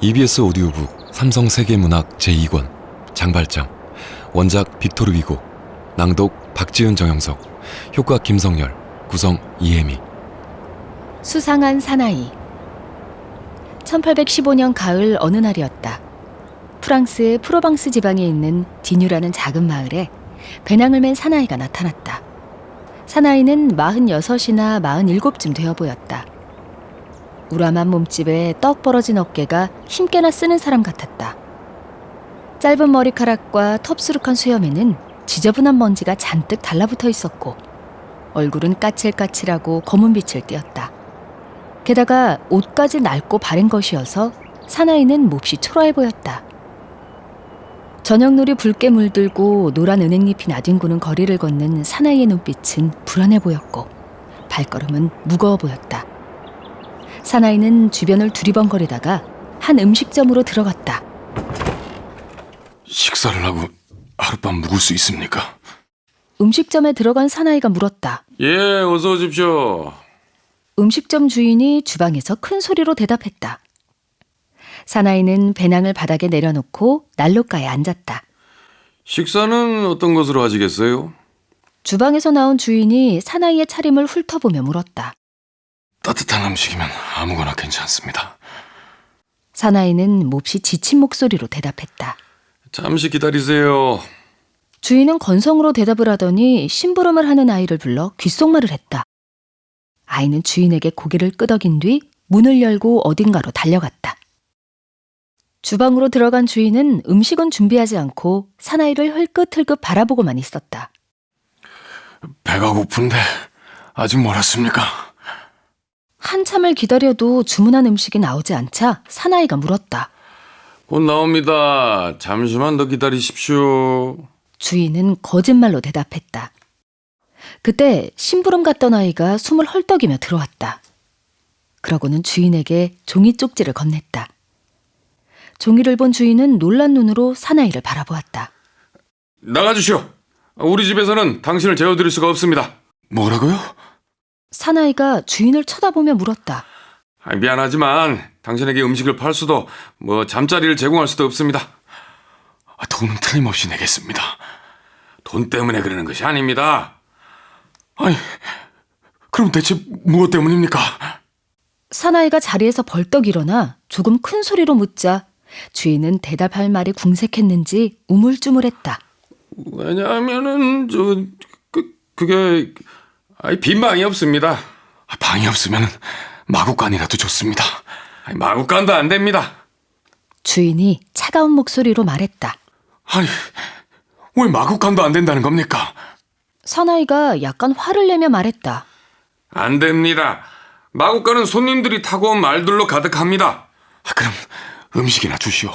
EBS 오디오북 삼성세계문학 제2권 장발장 원작 빅토르 위고 낭독 박지은 정영석 효과 김성열 구성 이혜미 수상한 사나이 1815년 가을 어느 날이었다. 프랑스의 프로방스 지방에 있는 디뉴라는 작은 마을에 배낭을 맨 사나이가 나타났다. 사나이는 46이나 47쯤 되어 보였다. 우람한 몸집에 떡 벌어진 어깨가 힘께나 쓰는 사람 같았다. 짧은 머리카락과 텁수룩한 수염에는 지저분한 먼지가 잔뜩 달라붙어 있었고 얼굴은 까칠까칠하고 검은 빛을 띠었다. 게다가 옷까지 낡고 바른 것이어서 사나이는 몹시 초라해 보였다. 저녁놀이 붉게 물들고 노란 은행잎이 나뒹구는 거리를 걷는 사나이의 눈빛은 불안해 보였고 발걸음은 무거워 보였다. 사나이는 주변을 두리번거리다가 한 음식점으로 들어갔다. 식사를 하고 하룻밤 묵을 수 있습니까? 음식점에 들어간 사나이가 물었다. 예, 어서 오십시오. 음식점 주인이 주방에서 큰 소리로 대답했다. 사나이는 배낭을 바닥에 내려놓고 난로가에 앉았다. 식사는 어떤 것으로 하시겠어요? 주방에서 나온 주인이 사나이의 차림을 훑어보며 물었다. 따뜻한 음식이면 아무거나 괜찮습니다. 사나이는 몹시 지친 목소리로 대답했다. 잠시 기다리세요. 주인은 건성으로 대답을 하더니 심부름을 하는 아이를 불러 귓속말을 했다. 아이는 주인에게 고개를 끄덕인 뒤 문을 열고 어딘가로 달려갔다. 주방으로 들어간 주인은 음식은 준비하지 않고 사나이를 흘끗흘끗 바라보고만 있었다. 배가 고픈데 아직 멀었습니까? 한참을 기다려도 주문한 음식이 나오지 않자 사나이가 물었다. 곧 나옵니다. 잠시만 더 기다리십시오. 주인은 거짓말로 대답했다. 그때 심부름 갔던 아이가 숨을 헐떡이며 들어왔다. 그러고는 주인에게 종이 쪽지를 건넸다. 종이를 본 주인은 놀란 눈으로 사나이를 바라보았다. 나가주시오. 우리 집에서는 당신을 재워드릴 수가 없습니다. 뭐라고요? 사나이가 주인을 쳐다보며 물었다. 미안하지만 당신에게 음식을 팔 수도 잠자리를 제공할 수도 없습니다. 돈은 틀림없이 내겠습니다. 돈 때문에 그러는 것이 아닙니다. 아니, 그럼 대체 무엇 때문입니까? 사나이가 자리에서 벌떡 일어나 조금 큰 소리로 묻자 주인은 대답할 말이 궁색했는지 우물쭈물했다. 왜냐하면은 그게 빈 방이 없습니다. 방이 없으면 마구간이라도 좋습니다. 마구간도 안 됩니다. 주인이 차가운 목소리로 말했다. 아니, 왜 마구간도 안 된다는 겁니까? 사나이가 약간 화를 내며 말했다. 안 됩니다. 마구간은 손님들이 타고 온 말들로 가득합니다. 그럼 음식이나 주시오.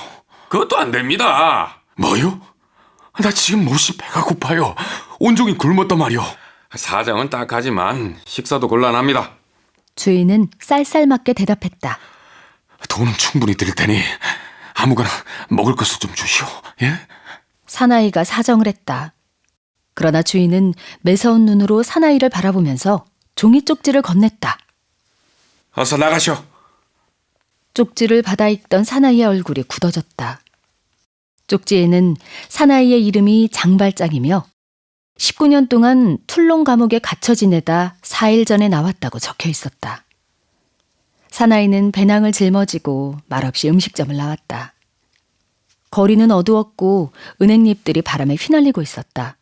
그것도 안 됩니다. 뭐요? 나 지금 몹시 배가 고파요. 온종일 굶었단 말이오. 사정은 딱하지만 식사도 곤란합니다. 주인은 쌀쌀맞게 대답했다. 돈은 충분히 드릴 테니 아무거나 먹을 것을 좀 주시오. 예? 사나이가 사정을 했다. 그러나 주인은 매서운 눈으로 사나이를 바라보면서 종이 쪽지를 건넸다. 어서 나가시오. 쪽지를 받아 읽던 사나이의 얼굴이 굳어졌다. 쪽지에는 사나이의 이름이 장발장이며 19년 동안 툴롱 감옥에 갇혀 지내다 4일 전에 나왔다고 적혀 있었다. 사나이는 배낭을 짊어지고 말없이 음식점을 나왔다. 거리는 어두웠고 은행잎들이 바람에 휘날리고 있었다.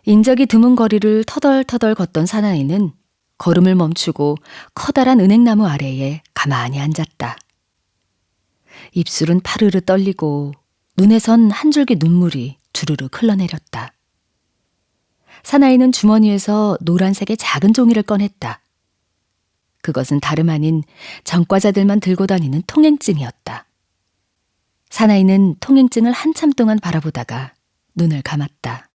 인적이 드문 거리를 터덜터덜 걷던 사나이는 걸음을 멈추고 커다란 은행나무 아래에 가만히 앉았다. 입술은 파르르 떨리고 눈에선 한 줄기 눈물이 주르륵 흘러내렸다. 사나이는 주머니에서 노란색의 작은 종이를 꺼냈다. 그것은 다름 아닌 전과자들만 들고 다니는 통행증이었다. 사나이는 통행증을 한참 동안 바라보다가 눈을 감았다.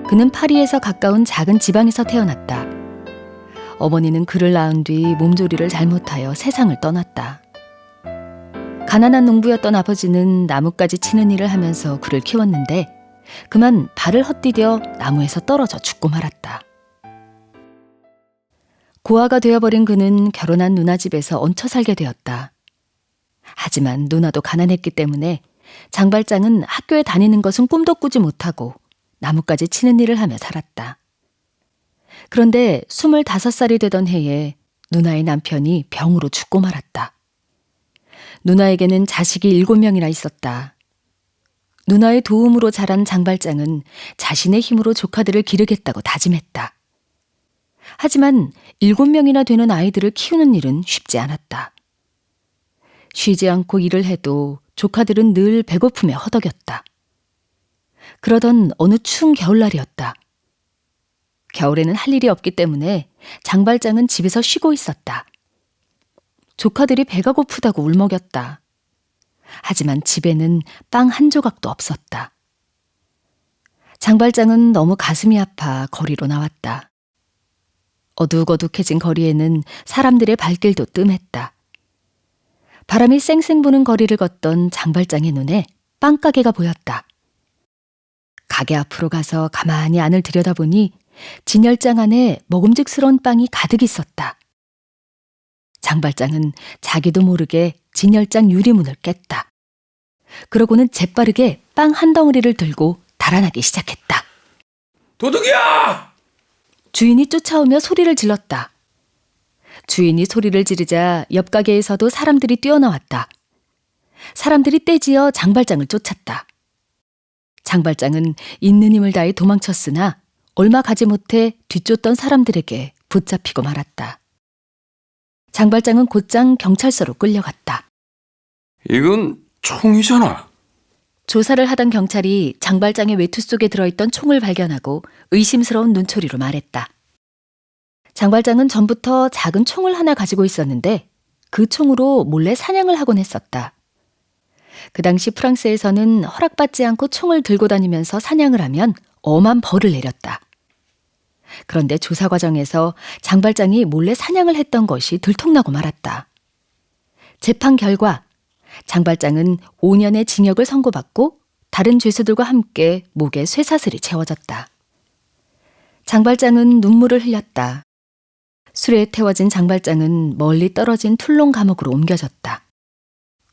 그는 파리에서 가까운 작은 지방에서 태어났다. 어머니는 그를 낳은 뒤 몸조리를 잘못하여 세상을 떠났다. 가난한 농부였던 아버지는 나뭇가지 치는 일을 하면서 그를 키웠는데 그만 발을 헛디뎌 나무에서 떨어져 죽고 말았다. 고아가 되어버린 그는 결혼한 누나 집에서 얹혀 살게 되었다. 하지만 누나도 가난했기 때문에 장발장은 학교에 다니는 것은 꿈도 꾸지 못하고 나뭇가지 치는 일을 하며 살았다. 그런데 25살이 되던 해에 누나의 남편이 병으로 죽고 말았다. 누나에게는 자식이 7명이나 있었다. 누나의 도움으로 자란 장발장은 자신의 힘으로 조카들을 기르겠다고 다짐했다. 하지만 7명이나 되는 아이들을 키우는 일은 쉽지 않았다. 쉬지 않고 일을 해도 조카들은 늘 배고픔에 허덕였다. 그러던 어느 추운 겨울날이었다. 겨울에는 할 일이 없기 때문에 장발장은 집에서 쉬고 있었다. 조카들이 배가 고프다고 울먹였다. 하지만 집에는 빵 한 조각도 없었다. 장발장은 너무 가슴이 아파 거리로 나왔다. 어둑어둑해진 거리에는 사람들의 발길도 뜸했다. 바람이 쌩쌩 부는 거리를 걷던 장발장의 눈에 빵가게가 보였다. 가게 앞으로 가서 가만히 안을 들여다보니 진열장 안에 먹음직스러운 빵이 가득 있었다. 장발장은 자기도 모르게 진열장 유리문을 깼다. 그러고는 재빠르게 빵 한 덩어리를 들고 달아나기 시작했다. 도둑이야! 주인이 쫓아오며 소리를 질렀다. 주인이 소리를 지르자 옆 가게에서도 사람들이 뛰어나왔다. 사람들이 떼지어 장발장을 쫓았다. 장발장은 있는 힘을 다해 도망쳤으나 얼마 가지 못해 뒤쫓던 사람들에게 붙잡히고 말았다. 장발장은 곧장 경찰서로 끌려갔다. 이건 총이잖아. 조사를 하던 경찰이 장발장의 외투 속에 들어있던 총을 발견하고 의심스러운 눈초리로 말했다. 장발장은 전부터 작은 총을 하나 가지고 있었는데 그 총으로 몰래 사냥을 하곤 했었다. 그 당시 프랑스에서는 허락받지 않고 총을 들고 다니면서 사냥을 하면 엄한 벌을 내렸다. 그런데 조사 과정에서 장발장이 몰래 사냥을 했던 것이 들통나고 말았다. 재판 결과 장발장은 5년의 징역을 선고받고 다른 죄수들과 함께 목에 쇠사슬이 채워졌다. 장발장은 눈물을 흘렸다. 술에 태워진 장발장은 멀리 떨어진 툴롱 감옥으로 옮겨졌다.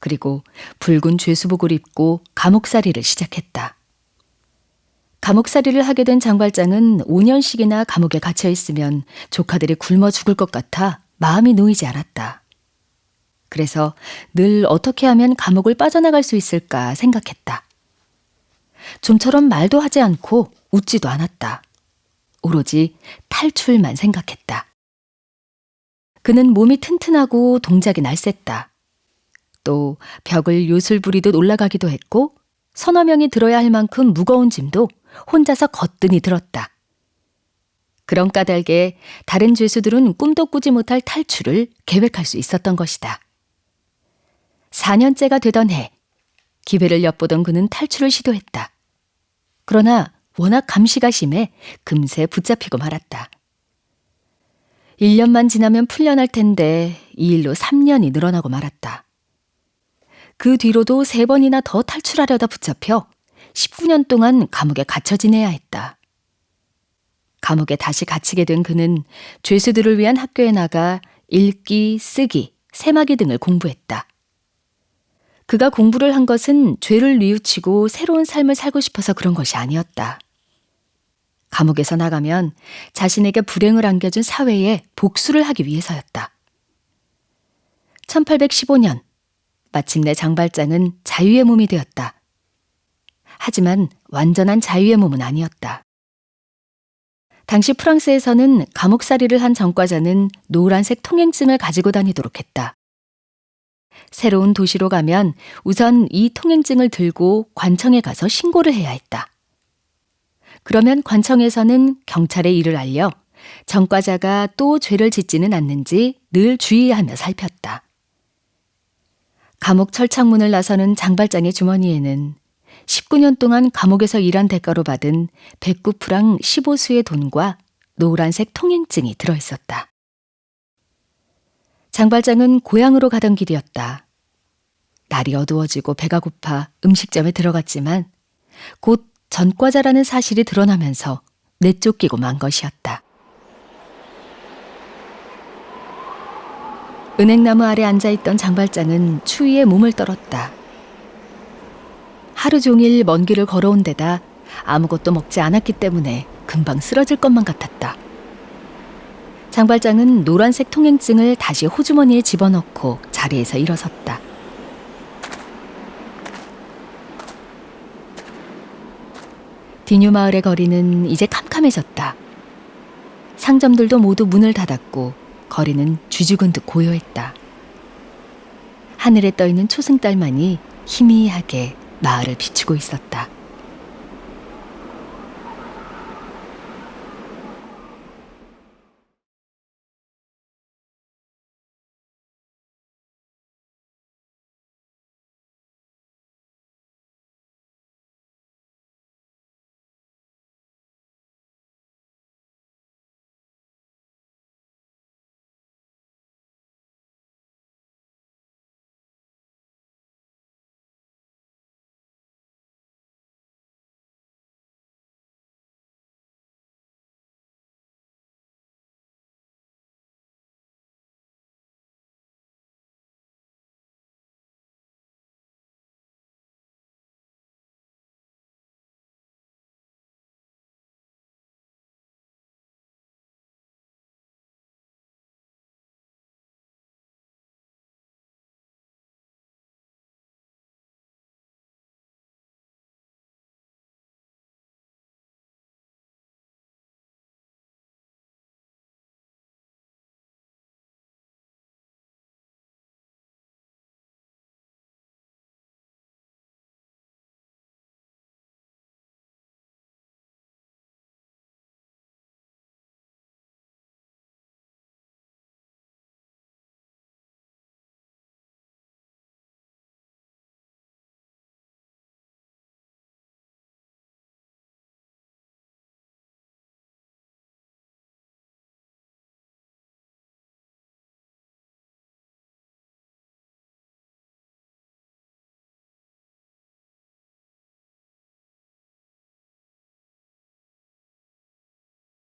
그리고 붉은 죄수복을 입고 감옥살이를 시작했다. 감옥살이를 하게 된 장발장은 5년씩이나 감옥에 갇혀 있으면 조카들이 굶어 죽을 것 같아 마음이 놓이지 않았다. 그래서 늘 어떻게 하면 감옥을 빠져나갈 수 있을까 생각했다. 좀처럼 말도 하지 않고 웃지도 않았다. 오로지 탈출만 생각했다. 그는 몸이 튼튼하고 동작이 날쌔다. 또 벽을 요술 부리듯 올라가기도 했고 서너 명이 들어야 할 만큼 무거운 짐도 혼자서 거뜬히 들었다. 그런 까닭에 다른 죄수들은 꿈도 꾸지 못할 탈출을 계획할 수 있었던 것이다. 4년째가 되던 해, 기회를 엿보던 그는 탈출을 시도했다. 그러나 워낙 감시가 심해 금세 붙잡히고 말았다. 1년만 지나면 풀려날 텐데 이 일로 3년이 늘어나고 말았다. 그 뒤로도 3번이나 더 탈출하려다 붙잡혀 19년 동안 감옥에 갇혀 지내야 했다. 감옥에 다시 갇히게 된 그는 죄수들을 위한 학교에 나가 읽기, 쓰기, 세마기 등을 공부했다. 그가 공부를 한 것은 죄를 뉘우치고 새로운 삶을 살고 싶어서 그런 것이 아니었다. 감옥에서 나가면 자신에게 불행을 안겨준 사회에 복수를 하기 위해서였다. 1815년 마침내 장발장은 자유의 몸이 되었다. 하지만 완전한 자유의 몸은 아니었다. 당시 프랑스에서는 감옥살이를 한 전과자는 노란색 통행증을 가지고 다니도록 했다. 새로운 도시로 가면 우선 이 통행증을 들고 관청에 가서 신고를 해야 했다. 그러면 관청에서는 경찰에 이를 알려 전과자가 또 죄를 짓지는 않는지 늘 주의하며 살폈다. 감옥 철창문을 나서는 장발장의 주머니에는 19년 동안 감옥에서 일한 대가로 받은 109프랑 15수의 돈과 노란색 통행증이 들어있었다. 장발장은 고향으로 가던 길이었다. 날이 어두워지고 배가 고파 음식점에 들어갔지만 곧 전과자라는 사실이 드러나면서 내쫓기고 만 것이었다. 은행나무 아래 앉아있던 장발장은 추위에 몸을 떨었다. 하루 종일 먼 길을 걸어온 데다 아무것도 먹지 않았기 때문에 금방 쓰러질 것만 같았다. 장발장은 노란색 통행증을 다시 호주머니에 집어넣고 자리에서 일어섰다. 디뉴 마을의 거리는 이제 캄캄해졌다. 상점들도 모두 문을 닫았고 거리는 쥐죽은 듯 고요했다. 하늘에 떠있는 초승달만이 희미하게 마을을 비추고 있었다.